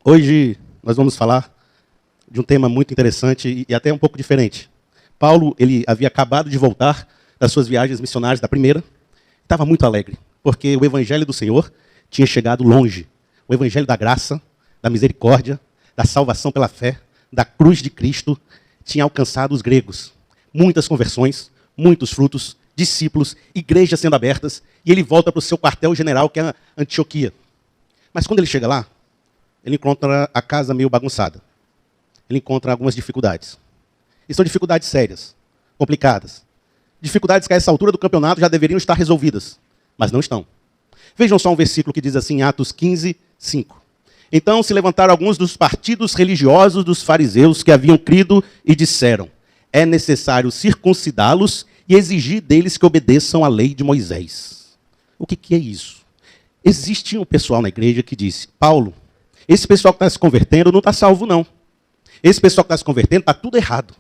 Hoje nós vamos falar de um tema muito interessante e até um pouco diferente. Paulo, ele havia acabado de voltar das suas viagens missionárias da primeira, estava muito alegre, porque o evangelho do Senhor tinha chegado longe. O evangelho da graça, da misericórdia, da salvação pela fé, da cruz de Cristo, tinha alcançado os gregos. Muitas conversões, muitos frutos, discípulos, igrejas sendo abertas, e ele volta para o seu quartel-general, que é Antioquia. Mas quando ele chega lá, ele encontra a casa meio bagunçada. Ele encontra algumas dificuldades. E são dificuldades sérias, complicadas. Dificuldades que a essa altura do campeonato já deveriam estar resolvidas, mas não estão. Vejam só um versículo que diz assim, Atos 15, 5. Então se levantaram alguns dos partidos religiosos dos fariseus que haviam crido e disseram: é necessário circuncidá-los e exigir deles que obedeçam à lei de Moisés. O que é isso? Existe um pessoal na igreja que disse: Paulo, esse pessoal que está se convertendo não está salvo, não. Esse pessoal que está se convertendo está tudo errado.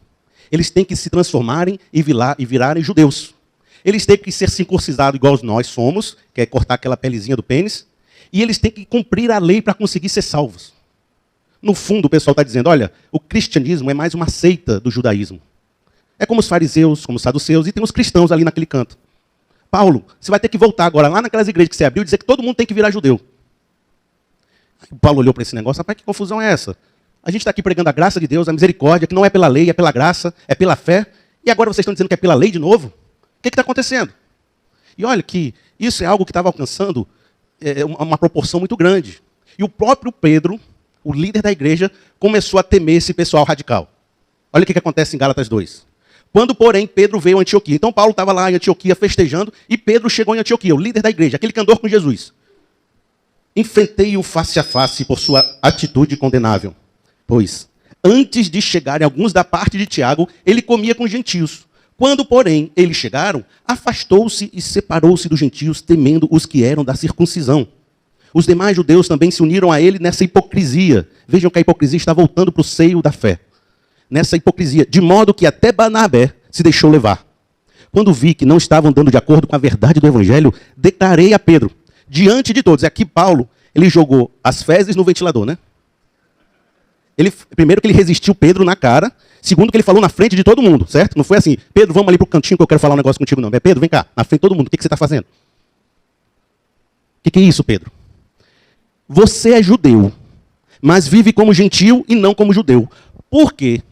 Eles têm que se transformarem e virarem judeus. Eles têm que ser circuncidados igual nós somos, que é cortar aquela pelezinha do pênis, e eles têm que cumprir a lei para conseguir ser salvos. No fundo, o pessoal está dizendo, olha, o cristianismo é mais uma seita do judaísmo. É como os fariseus, como os saduceus, e tem os cristãos ali naquele canto. Paulo, você vai ter que voltar agora lá naquelas igrejas que você abriu e dizer que todo mundo tem que virar judeu. O Paulo olhou para esse negócio, rapaz, que confusão é essa? A gente está aqui pregando a graça de Deus, a misericórdia, que não é pela lei, é pela graça, é pela fé, e agora vocês estão dizendo que é pela lei de novo? O que está acontecendo? E olha que isso é algo que estava alcançando uma proporção muito grande. E o próprio Pedro, o líder da igreja, começou a temer esse pessoal radical. Olha o que acontece em Gálatas 2. Quando, porém, Pedro veio a Antioquia. Então Paulo estava lá em Antioquia festejando, e Pedro chegou em Antioquia, o líder da igreja, aquele que andou com Jesus. Enfrentei-o face a face por sua atitude condenável. Pois, antes de chegarem alguns da parte de Tiago, ele comia com gentios. Quando, porém, eles chegaram, afastou-se e separou-se dos gentios, temendo os que eram da circuncisão. Os demais judeus também se uniram a ele nessa hipocrisia. Vejam que a hipocrisia está voltando para o seio da fé. Nessa hipocrisia, de modo que até Barnabé se deixou levar. Quando vi que não estavam dando de acordo com a verdade do evangelho, declarei a Pedro, diante de todos. Aqui Paulo, ele jogou as fezes no ventilador, né? Primeiro que ele resistiu Pedro na cara, segundo que ele falou na frente de todo mundo, certo? Não foi assim, Pedro, vamos ali para o cantinho que eu quero falar um negócio contigo, não. Pedro, vem cá, na frente de todo mundo, o que você está fazendo? O que é isso, Pedro? Você é judeu, mas vive como gentio e não como judeu. Por quê?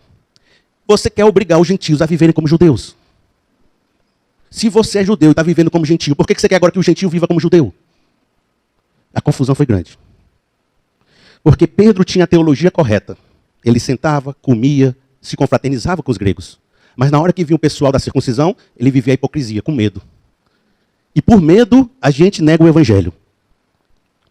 Você quer obrigar os gentios a viverem como judeus. Se você é judeu e está vivendo como gentio, por que você quer agora que o gentio viva como judeu? A confusão foi grande. Porque Pedro tinha a teologia correta. Ele sentava, comia, se confraternizava com os gregos. Mas na hora que vinha o pessoal da circuncisão, ele vivia a hipocrisia, com medo. E por medo, a gente nega o evangelho.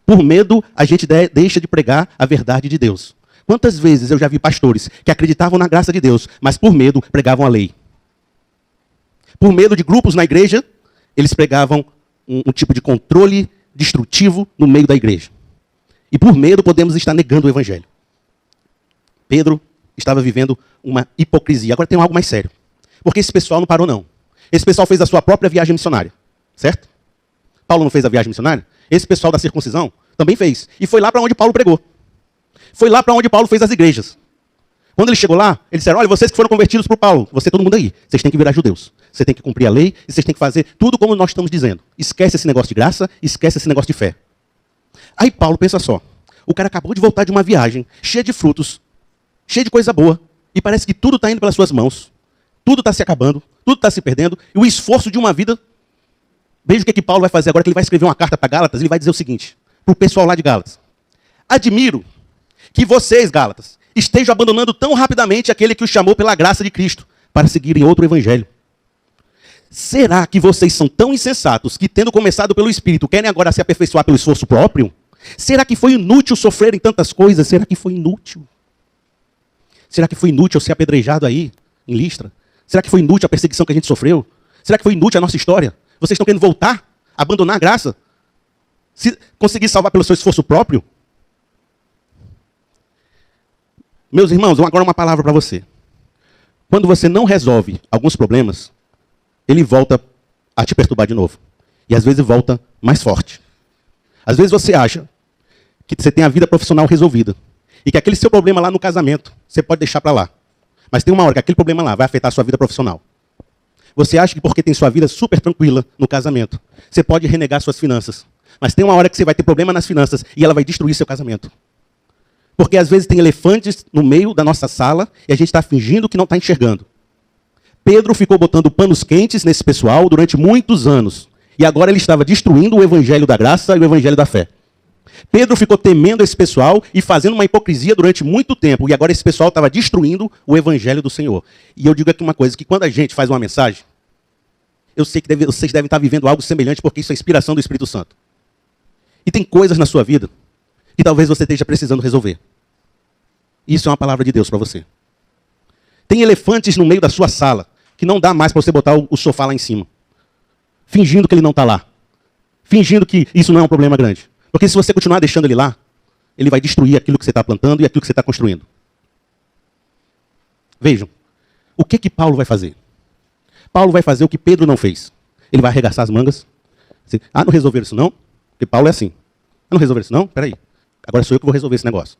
Por medo, a gente deixa de pregar a verdade de Deus. Quantas vezes eu já vi pastores que acreditavam na graça de Deus, mas por medo pregavam a lei. Por medo de grupos na igreja, eles pregavam um tipo de controle destrutivo no meio da igreja. E por medo podemos estar negando o evangelho. Pedro estava vivendo uma hipocrisia. Agora tem algo mais sério. Porque esse pessoal não parou, não. Esse pessoal fez a sua própria viagem missionária. Certo? Paulo não fez a viagem missionária? Esse pessoal da circuncisão também fez. E foi lá para onde Paulo pregou. Foi lá para onde Paulo fez as igrejas. Quando ele chegou lá, eles disseram, olha, vocês que foram convertidos por Paulo, você todo mundo aí, vocês têm que virar judeus. Você tem que cumprir a lei e vocês têm que fazer tudo como nós estamos dizendo. Esquece esse negócio de graça, esquece esse negócio de fé. Aí Paulo pensa só, o cara acabou de voltar de uma viagem, cheia de frutos, cheia de coisa boa, e parece que tudo está indo pelas suas mãos, tudo está se acabando, tudo está se perdendo, e o esforço de uma vida. Veja o que Paulo vai fazer agora, que ele vai escrever uma carta para Gálatas, ele vai dizer o seguinte, para o pessoal lá de Gálatas. Admiro que vocês, Gálatas, estejam abandonando tão rapidamente aquele que os chamou pela graça de Cristo, para seguirem outro evangelho. Será que vocês são tão insensatos que, tendo começado pelo Espírito, querem agora se aperfeiçoar pelo esforço próprio? Será que foi inútil sofrer em tantas coisas? Será que foi inútil? Será que foi inútil ser apedrejado aí, em Listra? Será que foi inútil a perseguição que a gente sofreu? Será que foi inútil a nossa história? Vocês estão querendo voltar? Abandonar a graça? Se conseguir salvar pelo seu esforço próprio? Meus irmãos, agora uma palavra para você. Quando você não resolve alguns problemas, ele volta a te perturbar de novo. E às vezes volta mais forte. Às vezes você acha que você tem a vida profissional resolvida. E que aquele seu problema lá no casamento, você pode deixar para lá. Mas tem uma hora que aquele problema lá vai afetar a sua vida profissional. Você acha que porque tem sua vida super tranquila no casamento, você pode renegar suas finanças. Mas tem uma hora que você vai ter problema nas finanças e ela vai destruir seu casamento. Porque às vezes tem elefantes no meio da nossa sala e a gente está fingindo que não está enxergando. Pedro ficou botando panos quentes nesse pessoal durante muitos anos. E agora ele estava destruindo o evangelho da graça e o evangelho da fé. Pedro ficou temendo esse pessoal e fazendo uma hipocrisia durante muito tempo. E agora esse pessoal estava destruindo o evangelho do Senhor. E eu digo aqui uma coisa, que quando a gente faz uma mensagem, eu sei que vocês devem estar vivendo algo semelhante, porque isso é inspiração do Espírito Santo. E tem coisas na sua vida que talvez você esteja precisando resolver. Isso é uma palavra de Deus para você. Tem elefantes no meio da sua sala que não dá mais para você botar o sofá lá em cima. Fingindo que ele não está lá. Fingindo que isso não é um problema grande. Porque se você continuar deixando ele lá, ele vai destruir aquilo que você está plantando e aquilo que você está construindo. Vejam, o que Paulo vai fazer? Paulo vai fazer o que Pedro não fez. Ele vai arregaçar as mangas. Não resolveram isso não? Porque Paulo é assim. Não resolveram isso não? Espera aí. Agora sou eu que vou resolver esse negócio.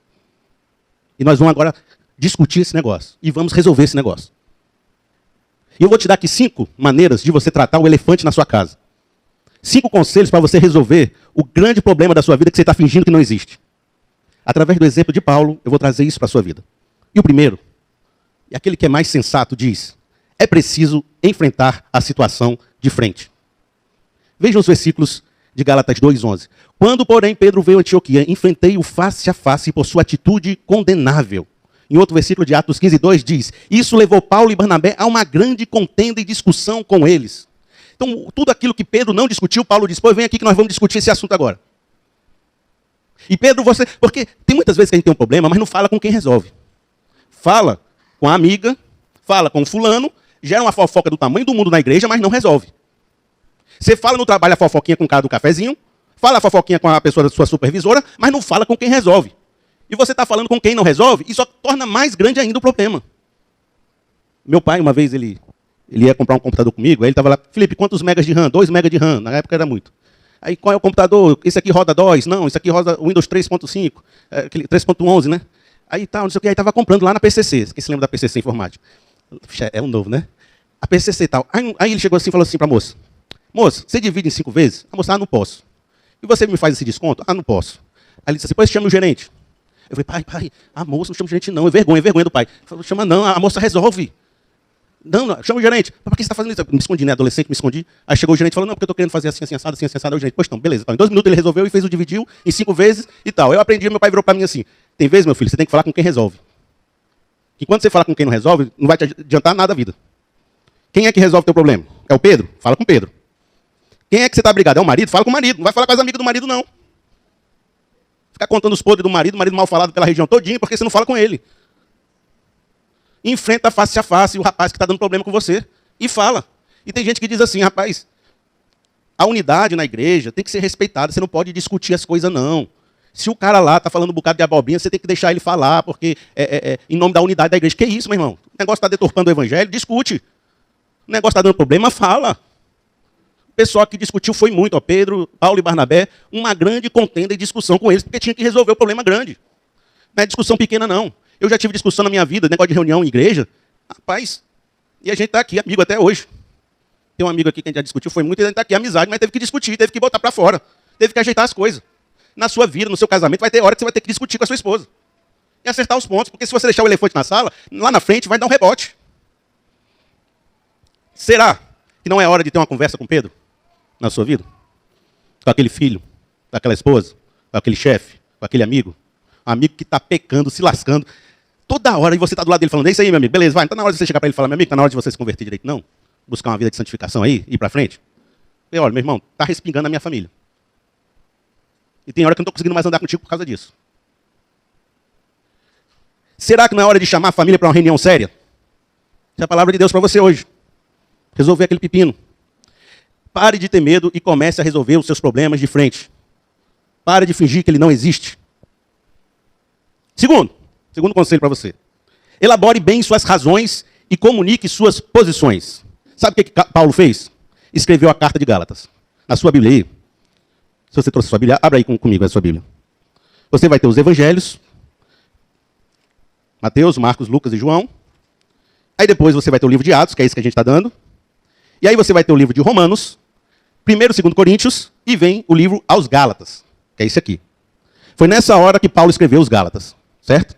E nós vamos agora discutir esse negócio. E vamos resolver esse negócio. E eu vou te dar aqui 5 maneiras de você tratar o elefante na sua casa. 5 conselhos para você resolver o grande problema da sua vida que você está fingindo que não existe. Através do exemplo de Paulo, eu vou trazer isso para a sua vida. E o primeiro, e aquele que é mais sensato, diz: é preciso enfrentar a situação de frente. Vejam os versículos de Gálatas 2:11. Quando, porém, Pedro veio a Antioquia, enfrentei-o face a face por sua atitude condenável. Em outro versículo de Atos 15:2 diz: isso levou Paulo e Barnabé a uma grande contenda e discussão com eles. Então, tudo aquilo que Pedro não discutiu, Paulo disse: pô, vem aqui que nós vamos discutir esse assunto agora. E Pedro, porque tem muitas vezes que a gente tem um problema, mas não fala com quem resolve. Fala com a amiga, fala com o fulano, gera uma fofoca do tamanho do mundo na igreja, mas não resolve. Você fala no trabalho a fofoquinha com o cara do cafezinho, fala a fofoquinha com a pessoa da sua supervisora, mas não fala com quem resolve. E você está falando com quem não resolve, e só torna mais grande ainda o problema. Meu pai, uma vez, ele ia comprar um computador comigo, aí ele estava lá: Felipe, quantos megas de RAM? 2 megas de RAM, na época era muito. Aí, qual é o computador? Esse aqui roda DOS? Não, esse aqui roda Windows 3.5, 3.11, né? Aí tal, não sei o que, aí estava comprando lá na PCC. Quem se lembra da PCC Informática? É um novo, né? A PCC e tal. Aí ele chegou assim e falou assim para a moça: moça, você divide em 5 vezes? A moça: não posso. E você me faz esse desconto? Não posso. Aí ele disse assim: pois chama o gerente. Eu falei: pai, a moça não chama o gerente não, é vergonha do pai. Ele falou: chama não, a moça resolve. Não, chama o gerente. Por que você está fazendo isso? Eu me escondi, né? Adolescente, me escondi. Aí chegou o gerente e falou: não, porque eu estou querendo fazer assim, assim, assado, assim, assim, assado. Aí o gerente: pois não, beleza. Então, em 2 minutos ele resolveu e fez o dividiu em 5 vezes e tal. Eu aprendi, meu pai virou para mim assim: tem vezes, meu filho, você tem que falar com quem resolve. Que quando você falar com quem não resolve, não vai te adiantar nada a vida. Quem é que resolve o teu problema? É o Pedro? Fala com o Pedro. Quem é que você está brigado? É o marido? Fala com o marido. Não vai falar com as amigas do marido, não. Ficar contando os podres do marido mal falado pela região todinha, porque você não fala com ele. Enfrenta face a face o rapaz que está dando problema com você e fala. E tem gente que diz assim: rapaz, a unidade na igreja tem que ser respeitada, você não pode discutir as coisas, não. Se o cara lá está falando um bocado de abobrinha, você tem que deixar ele falar, porque em nome da unidade da igreja. Que isso, meu irmão? O negócio está deturpando o evangelho, discute. O negócio está dando problema, fala. O pessoal que discutiu foi muito, Pedro, Paulo e Barnabé, uma grande contenda e discussão com eles, porque tinha que resolver o problema grande. Não é discussão pequena, não. Eu já tive discussão na minha vida, negócio de reunião em igreja. Rapaz, e a gente está aqui, amigo até hoje. Tem um amigo aqui que a gente já discutiu, foi muito, e a gente está aqui, amizade, mas teve que discutir, teve que botar para fora. Teve que ajeitar as coisas. Na sua vida, no seu casamento, vai ter hora que você vai ter que discutir com a sua esposa. E acertar os pontos, porque se você deixar o elefante na sala, lá na frente vai dar um rebote. Será que não é hora de ter uma conversa com Pedro na sua vida? Com aquele filho, com aquela esposa, com aquele chefe, com aquele amigo? Um amigo que está pecando, se lascando. Toda hora, e você está do lado dele falando: é isso aí, meu amigo, beleza, vai. Então na hora de você chegar para ele e falar: meu amigo, está na hora de você se converter direito, não? Buscar uma vida de santificação aí, ir para frente? E olha, meu irmão, está respingando a minha família. E tem hora que eu não estou conseguindo mais andar contigo por causa disso. Será que não é hora de chamar a família para uma reunião séria? Essa é a palavra de Deus para você hoje. Resolver aquele pepino. Pare de ter medo e comece a resolver os seus problemas de frente. Pare de fingir que ele não existe. Segundo conselho para você. Elabore bem suas razões e comunique suas posições. Sabe o que Paulo fez? Escreveu a carta de Gálatas. Na sua Bíblia aí. Se você trouxe a sua Bíblia, abra aí comigo a sua Bíblia. Você vai ter os evangelhos. Mateus, Marcos, Lucas e João. Aí depois você vai ter o livro de Atos, que é esse que a gente está dando. E aí você vai ter o livro de Romanos, 1º e 2º Coríntios, e vem o livro aos Gálatas, que é esse aqui. Foi nessa hora que Paulo escreveu os Gálatas, certo?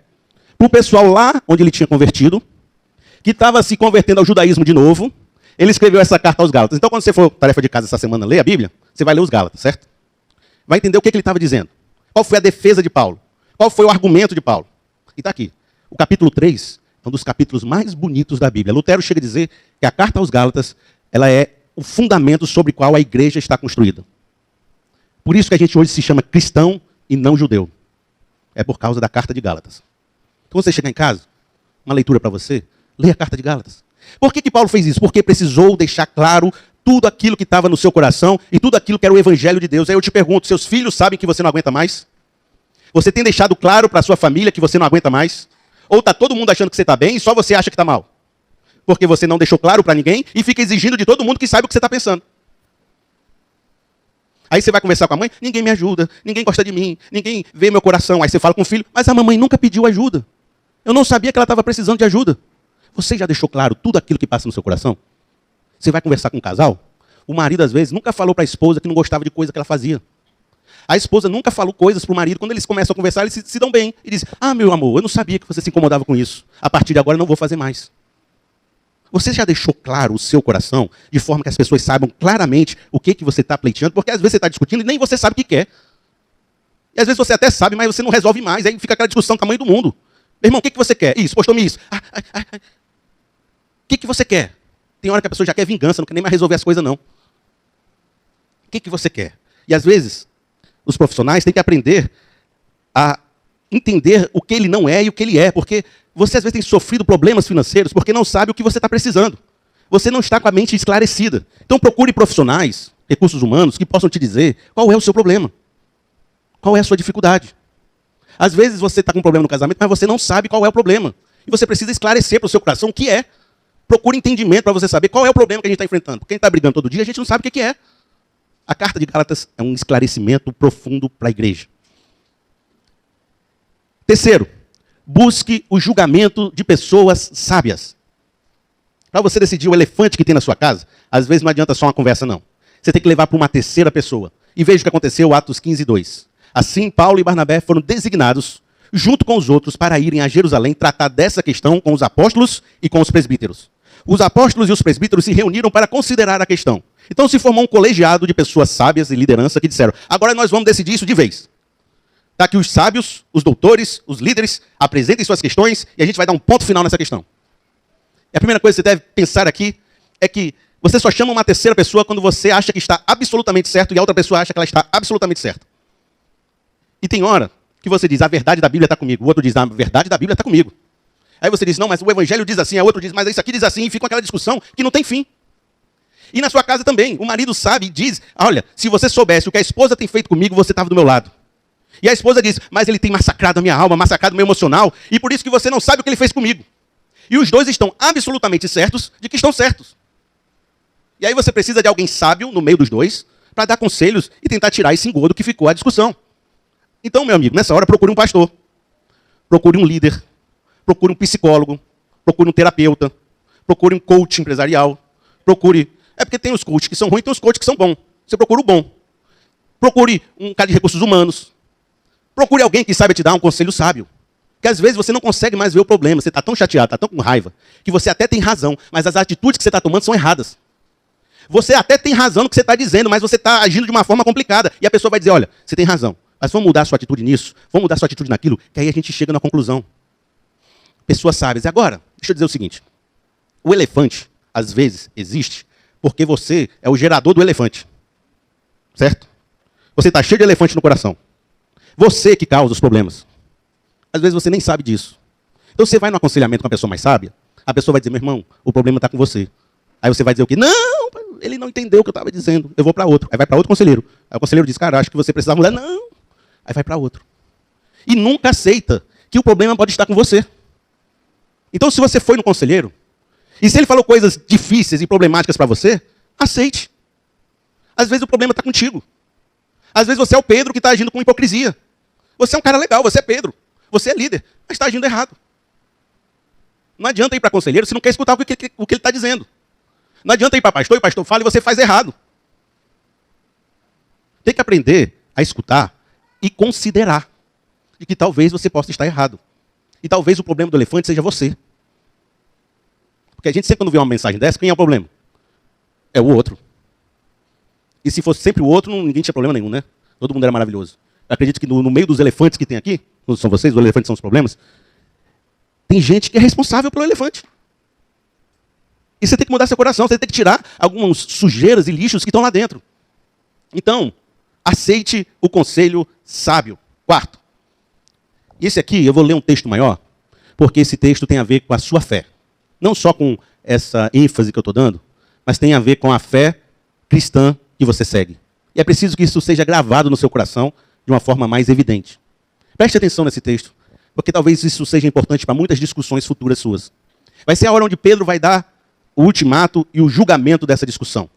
Para o pessoal lá onde ele tinha convertido, que estava se convertendo ao judaísmo de novo, ele escreveu essa carta aos Gálatas. Então, quando você for tarefa de casa essa semana, ler a Bíblia, você vai ler os Gálatas, certo? Vai entender o que ele estava dizendo. Qual foi a defesa de Paulo? Qual foi o argumento de Paulo? E está aqui. O capítulo 3 é um dos capítulos mais bonitos da Bíblia. Lutero chega a dizer que a carta aos Gálatas ela é o fundamento sobre o qual a igreja está construída. Por isso que a gente hoje se chama cristão e não judeu. É por causa da carta de Gálatas. Então, você chegar em casa, uma leitura para você, leia a carta de Gálatas. Por que Paulo fez isso? Porque precisou deixar claro tudo aquilo que estava no seu coração e tudo aquilo que era o evangelho de Deus. Aí eu te pergunto, seus filhos sabem que você não aguenta mais? Você tem deixado claro para a sua família que você não aguenta mais? Ou está todo mundo achando que você está bem e só você acha que está mal? Porque você não deixou claro para ninguém e fica exigindo de todo mundo que saiba o que você está pensando. Aí você vai conversar com a mãe, ninguém me ajuda, ninguém gosta de mim, ninguém vê meu coração. Aí você fala com o filho, mas a mamãe nunca pediu ajuda. Eu não sabia que ela estava precisando de ajuda. Você já deixou claro tudo aquilo que passa no seu coração? Você vai conversar com um casal? O marido, às vezes, nunca falou para a esposa que não gostava de coisa que ela fazia. A esposa nunca falou coisas para o marido. Quando eles começam a conversar, eles se dão bem. E dizem, meu amor, eu não sabia que você se incomodava com isso. A partir de agora, eu não vou fazer mais. Você já deixou claro o seu coração, de forma que as pessoas saibam claramente o que você está pleiteando? Porque às vezes você está discutindo e nem você sabe o que quer. E às vezes você até sabe, mas você não resolve mais. Aí fica aquela discussão do tamanho do mundo. Meu irmão, o que você quer? Isso, postou-me isso. O que você quer? Tem hora que a pessoa já quer vingança, não quer nem mais resolver as coisas, não. O que você quer? E às vezes, os profissionais têm que aprender a entender o que ele não é e o que ele é. Porque você às vezes tem sofrido problemas financeiros porque não sabe o que você está precisando. Você não está com a mente esclarecida. Então procure profissionais, recursos humanos, que possam te dizer qual é o seu problema. Qual é a sua dificuldade. Às vezes você está com um problema no casamento, mas você não sabe qual é o problema. E você precisa esclarecer para o seu coração o que é. Procure entendimento para você saber qual é o problema que a gente está enfrentando. Porque a gente está brigando todo dia, a gente não sabe o que é. A carta de Gálatas é um esclarecimento profundo para a igreja. Terceiro, busque o julgamento de pessoas sábias. Para você decidir o elefante que tem na sua casa, às vezes não adianta só uma conversa, não. Você tem que levar para uma terceira pessoa. E veja o que aconteceu, Atos 15:2. Assim, Paulo e Barnabé foram designados, junto com os outros, para irem a Jerusalém tratar dessa questão com os apóstolos e com os presbíteros. Os apóstolos e os presbíteros se reuniram para considerar a questão. Então se formou um colegiado de pessoas sábias e liderança que disseram, agora nós vamos decidir isso de vez. Tá, que os sábios, os doutores, os líderes apresentem suas questões e a gente vai dar um ponto final nessa questão. E a primeira coisa que você deve pensar aqui é que você só chama uma terceira pessoa quando você acha que está absolutamente certo e a outra pessoa acha que ela está absolutamente certa. E tem hora que você diz, a verdade da Bíblia está comigo. O outro diz, a verdade da Bíblia está comigo. Aí você diz, não, mas o Evangelho diz assim. O outro diz, mas isso aqui diz assim. E fica aquela discussão que não tem fim. E na sua casa também. O marido sabe e diz, olha, se você soubesse o que a esposa tem feito comigo, você estava do meu lado. E a esposa diz, mas ele tem massacrado a minha alma, massacrado o meu emocional, e por isso que você não sabe o que ele fez comigo. E os dois estão absolutamente certos de que estão certos. E aí você precisa de alguém sábio no meio dos dois, para dar conselhos e tentar tirar esse engodo que ficou a discussão. Então, meu amigo, nessa hora procure um pastor, procure um líder, procure um psicólogo, procure um terapeuta, procure um coach empresarial, procure... É porque tem os coaches que são ruins e tem os coaches que são bons. Você procura o bom. Procure um cara de recursos humanos. Procure alguém que saiba te dar um conselho sábio. Porque às vezes você não consegue mais ver o problema. Você está tão chateado, está tão com raiva, que você até tem razão, mas as atitudes que você está tomando são erradas. Você até tem razão no que você está dizendo, mas você está agindo de uma forma complicada. E a pessoa vai dizer, olha, você tem razão, mas vamos mudar a sua atitude nisso, vamos mudar a sua atitude naquilo, que aí a gente chega na conclusão. Pessoas sábias. E agora, deixa eu dizer o seguinte. O elefante, às vezes, existe porque você é o gerador do elefante. Certo? Você está cheio de elefante no coração. Você que causa os problemas. Às vezes você nem sabe disso. Então você vai no aconselhamento com a pessoa mais sábia, a pessoa vai dizer, meu irmão, o problema está com você. Aí você vai dizer o quê? Não, ele não entendeu o que eu estava dizendo. Eu vou para outro. Aí vai para outro conselheiro. Aí o conselheiro diz, cara, acho que você precisava mudar. Não. Aí vai para outro. E nunca aceita que o problema pode estar com você. Então se você foi no conselheiro, e se ele falou coisas difíceis e problemáticas para você, aceite. Às vezes o problema está contigo. Às vezes você é o Pedro que está agindo com hipocrisia. Você é um cara legal, você é Pedro. Você é líder, mas está agindo errado. Não adianta ir para conselheiro se não quer escutar o que ele está dizendo. Não adianta ir para pastor e o pastor fala e você faz errado. Tem que aprender a escutar e considerar de que talvez você possa estar errado. E talvez o problema do elefante seja você. Porque a gente sempre quando vê uma mensagem dessa, quem é o problema? É o outro. E se fosse sempre o outro, ninguém tinha problema nenhum, né? Todo mundo era maravilhoso. Eu acredito que no meio dos elefantes que tem aqui, não são vocês, os elefantes são os problemas, tem gente que é responsável pelo elefante. E você tem que mudar seu coração, você tem que tirar algumas sujeiras e lixos que estão lá dentro. Então, aceite o conselho sábio. Quarto. Esse aqui, eu vou ler um texto maior, porque esse texto tem a ver com a sua fé. Não só com essa ênfase que eu estou dando, mas tem a ver com a fé cristã que você segue. E é preciso que isso seja gravado no seu coração de uma forma mais evidente. Preste atenção nesse texto, porque talvez isso seja importante para muitas discussões futuras suas. Vai ser a hora onde Pedro vai dar o ultimato e o julgamento dessa discussão.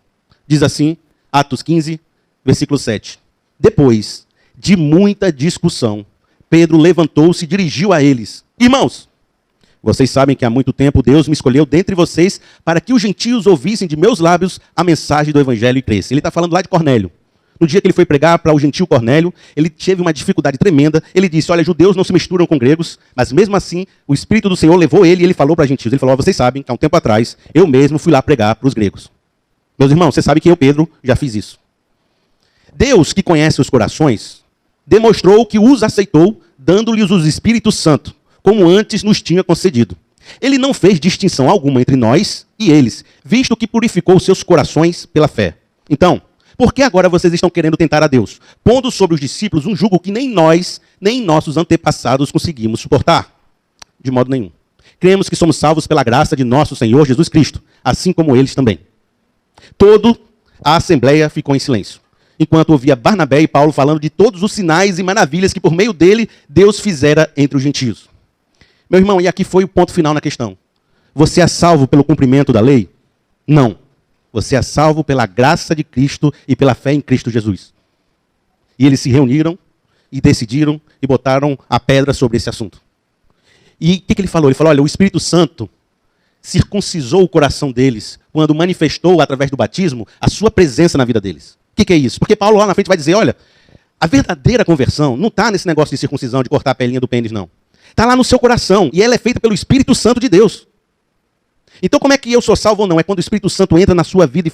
Diz assim, Atos 15, versículo 7. Depois de muita discussão, Pedro levantou-se e dirigiu a eles. Irmãos, vocês sabem que há muito tempo Deus me escolheu dentre vocês para que os gentios ouvissem de meus lábios a mensagem do evangelho e crescem. Ele está falando lá de Cornélio. No dia que ele foi pregar para o gentil Cornélio, ele teve uma dificuldade tremenda. Ele disse, olha, judeus não se misturam com gregos, mas mesmo assim, o Espírito do Senhor levou ele e ele falou para gentios. Ele falou, vocês sabem que há um tempo atrás, eu mesmo fui lá pregar para os gregos. Meus irmãos, vocês sabem que eu, Pedro, já fiz isso. Deus, que conhece os corações, demonstrou que os aceitou, dando-lhes o Espírito Santo, como antes nos tinha concedido. Ele não fez distinção alguma entre nós e eles, visto que purificou seus corações pela fé. Então, por que agora vocês estão querendo tentar a Deus, pondo sobre os discípulos um jugo que nem nós, nem nossos antepassados conseguimos suportar? De modo nenhum. Cremos que somos salvos pela graça de nosso Senhor Jesus Cristo, assim como eles também. Toda a assembleia ficou em silêncio, enquanto ouvia Barnabé e Paulo falando de todos os sinais e maravilhas que por meio dele Deus fizera entre os gentios. Meu irmão, e aqui foi o ponto final na questão. Você é salvo pelo cumprimento da lei? Não. Você é salvo pela graça de Cristo e pela fé em Cristo Jesus. E eles se reuniram e decidiram e botaram a pedra sobre esse assunto. E o que ele falou? Ele falou, olha, o Espírito Santo circuncisou o coração deles quando manifestou, através do batismo, a sua presença na vida deles. O que é isso? Porque Paulo lá na frente vai dizer, olha, a verdadeira conversão não está nesse negócio de circuncisão, de cortar a pelinha do pênis, não. Está lá no seu coração, e ela é feita pelo Espírito Santo de Deus. Então como é que eu sou salvo ou não? É quando o Espírito Santo entra na sua vida e